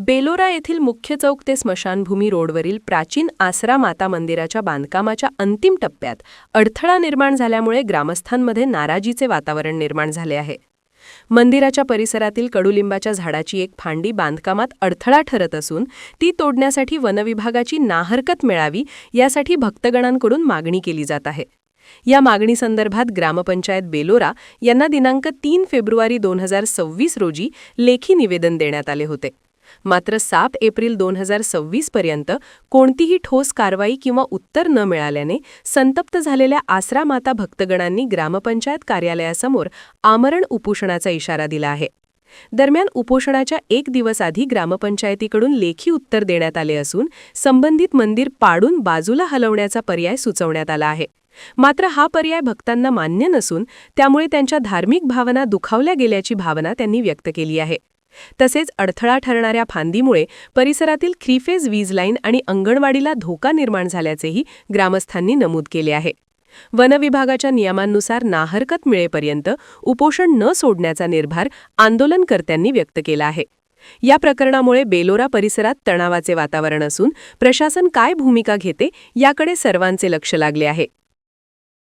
बेलोरा येथील मुख्य चौक ते स्मशानभूमी रोडवरील प्राचीन आसरा माता मंदिराच्या बांधकामाच्या अंतिम टप्प्यात अडथळा निर्माण झाल्यामुळे ग्रामस्थांमध्ये नाराजीचे वातावरण निर्माण झाले आहे. मंदिराच्या परिसरातील कडुलिंबाच्या झाडाची एक फांदी बांधकामात अडथळा ठरत असून ती तोडण्यासाठी वनविभागाची नाहरकत मिळावी यासाठी भक्तगणांकडून मागणी केली जात आहे. या मागणीसंदर्भात ग्रामपंचायत बेलोरा यांना दिनांक 3 फेब्रुवारी 2026 रोजी लेखी निवेदन देण्यात आले होते. मात्र 7 एप्रिल 2026 पर्यंत कोणतीही ठोस कारवाई किंवा उत्तर न मिळाल्याने संतप्त झालेल्या आसरा माता भक्तगणांनी ग्रामपंचायत कार्यालयासमोर आमरण उपोषणाचा इशारा दिला आहे. दरम्यान उपोषणाच्या 1 दिवस आधी ग्रामपंचायतीकडून लेखी उत्तर देण्यात आले असून संबंधित मंदिर पाडून बाजूला हलवण्याचा पर्याय सुचवण्यात आला आहे. मात्र हा पर्याय भक्तांना मान्य नसून त्यामुळे त्यांच्या धार्मिक भावना दुखावल्या गेल्याची भावना त्यांनी व्यक्त केली आहे. तसेच अडथळा ठरणाऱ्या फांदीमुळे परिसरातील 3-फेज वीज लाईन आणि अंगणवाडीला धोका निर्माण झाल्याचेही ग्रामस्थांनी नमूद केले आहे. वनविभागाच्या नियमांनुसार नाहरकत मिळेपर्यंत उपोषण न सोडण्याचा निर्धार आंदोलनकर्त्यांनी व्यक्त केला आहे. या प्रकरणामुळे बेलोरा परिसरात तणावाचे वातावरण असून प्रशासन काय भूमिका घेते याकडे सर्वांचे लक्ष लागले आहे.